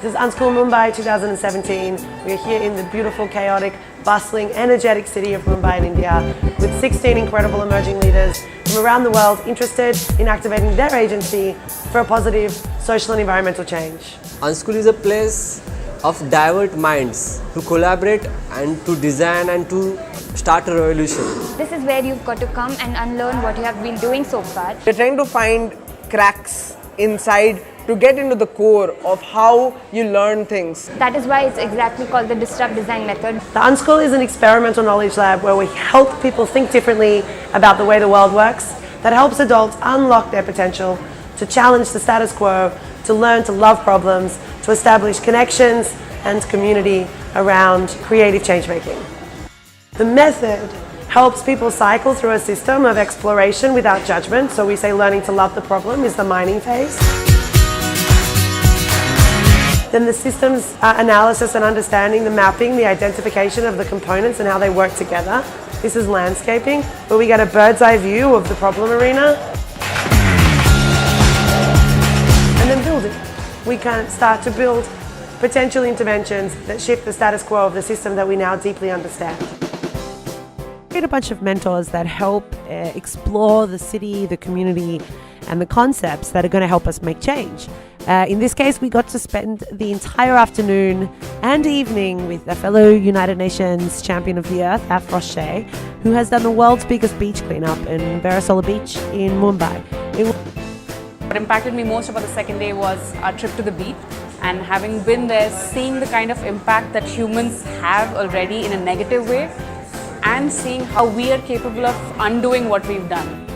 This is UnSchool Mumbai 2017. We are here in the beautiful, chaotic, bustling, energetic city of Mumbai in India with 16 incredible emerging leaders from around the world interested in activating their agency for a positive social and environmental change. UnSchool is a place of diverse minds to collaborate and to design and to start a revolution. This is where you've got to come and unlearn what you have been doing so far. We're trying to find cracks inside to get into the core of how you learn things. That is why it's exactly called the Disrupt Design Method. The UnSchool is an experimental knowledge lab where we help people think differently about the way the world works, that helps adults unlock their potential, to challenge the status quo, to learn to love problems, to establish connections and community around creative change making. The method helps people cycle through a system of exploration without judgment. So we say learning to love the problem is the mining phase. Then the systems analysis and understanding, the mapping, the identification of the components and how they work together. This is landscaping, where we get a bird's eye view of the problem arena. And then building. We can start to build potential interventions that shift the status quo of the system that we now deeply understand. We get a bunch of mentors that help explore the city, the community, and the concepts that are going to help us make change. In this case, we got to spend the entire afternoon and evening with a fellow United Nations champion of the earth, Afroche, who has done the world's biggest beach cleanup in Veerasola Beach in Mumbai. What impacted me most about the second day was our trip to the beach, and having been there, seeing the kind of impact that humans have already in a negative way, and seeing how we are capable of undoing what we've done.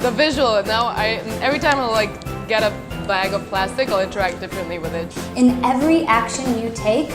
The visual, now every time I get a bag of plastic, I'll interact differently with it. In every action you take,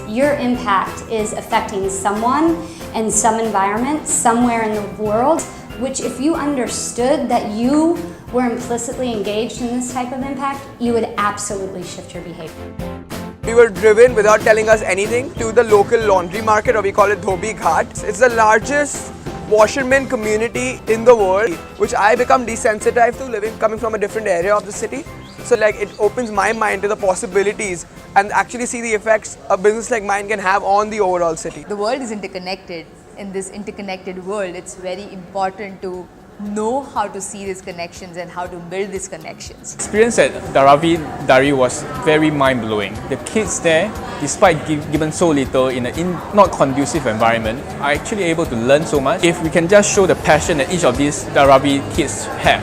your impact is affecting someone and some environment somewhere in the world, which if you understood that you were implicitly engaged in this type of impact, you would absolutely shift your behavior. We were driven without telling us anything to the local laundry market, or we call it Dhobi Ghat. It's the largest washerman community in the world, which I become desensitized to coming from a different area of the city. So it opens my mind to the possibilities and actually see the effects a business like mine can have on the overall city. The world is interconnected. In this interconnected world, it's very important to know how to see these connections and how to build these connections. Experience at Dharavi Dari was very mind-blowing. The kids there, despite given so little in a not conducive environment, are actually able to learn so much. If we can just show the passion that each of these Dharavi kids have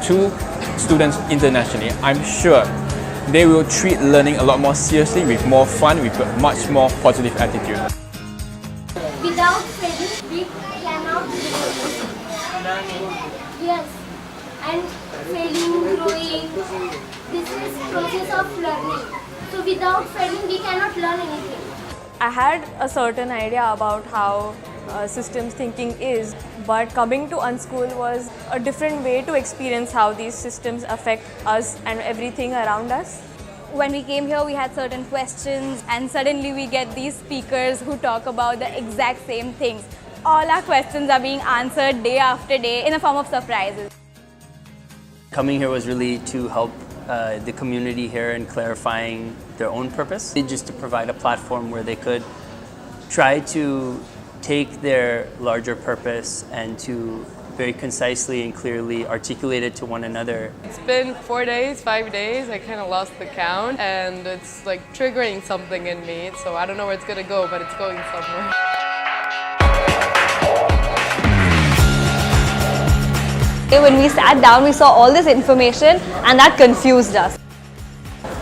to students internationally, I'm sure they will treat learning a lot more seriously, with more fun, with a much more positive attitude. Without failing, we cannot learn. Yes, and failing, growing, this is process of learning. So without failing, we cannot learn anything. I had a certain idea about how systems thinking is, but coming to UnSchool was a different way to experience how these systems affect us and everything around us. When we came here, we had certain questions, and suddenly we get these speakers who talk about the exact same things. All our questions are being answered day after day in the form of surprises. Coming here was really to help the community here in clarifying their own purpose. Just to provide a platform where they could try to take their larger purpose and to very concisely and clearly articulate it to one another. It's been 4 days, 5 days, I kind of lost the count, and it's triggering something in me, so I don't know where it's going to go, but it's going somewhere. When we sat down, we saw all this information, and that confused us.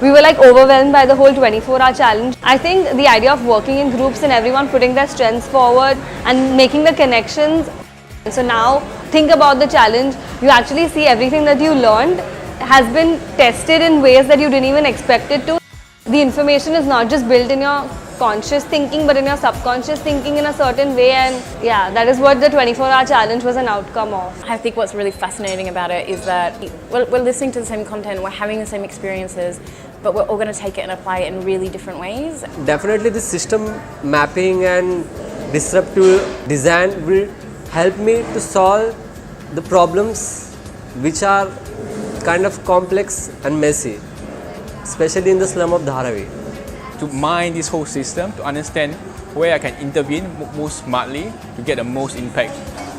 We were overwhelmed by the whole 24-hour challenge. I think the idea of working in groups and everyone putting their strengths forward and making the connections. So now, think about the challenge. You actually see everything that you learned has been tested in ways that you didn't even expect it to. The information is not just built in your conscious thinking, but in your subconscious thinking in a certain way, and yeah, that is what the 24-hour challenge was an outcome of. I think what's really fascinating about it is that we're listening to the same content, we're having the same experiences, but we're all going to take it and apply it in really different ways. Definitely the system mapping and disruptive design will help me to solve the problems which are kind of complex and messy, especially in the slum of Dharavi. to mine this whole system to understand where I can intervene most smartly to get the most impact.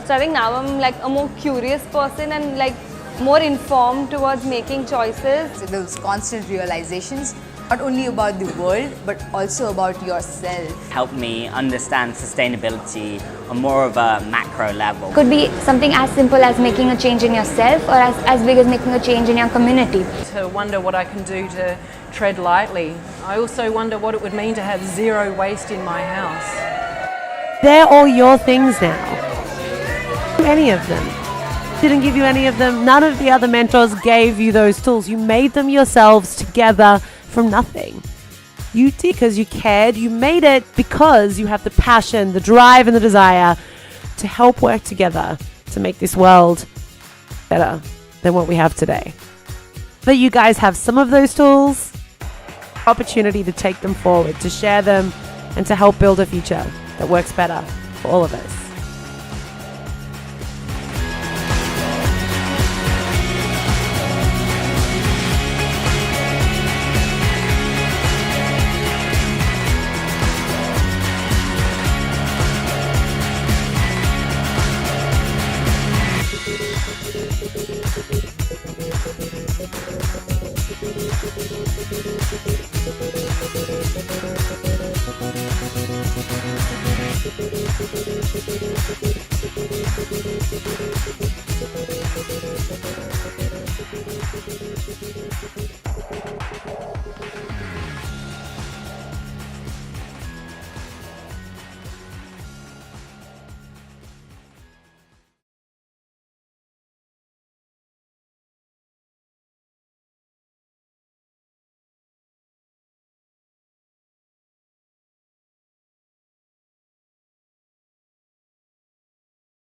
So I think now I'm like a more curious person and like more informed towards making choices. So those constant realizations, not only about the world, but also about yourself. Helped me understand sustainability on more of a macro level. Could be something as simple as making a change in yourself, or as big as making a change in your community. To wonder what I can do to tread lightly. I also wonder what it would mean to have zero waste in my house. They're all your things now. Any of them. Didn't give you any of them. None of the other mentors gave you those tools. You made them yourselves together from nothing. You did because you cared. You made it because you have the passion, the drive, and the desire to help work together to make this world better than what we have today. That you guys have some of those tools, opportunity to take them forward, to share them, and to help build a future that works better for all of us. Thank you.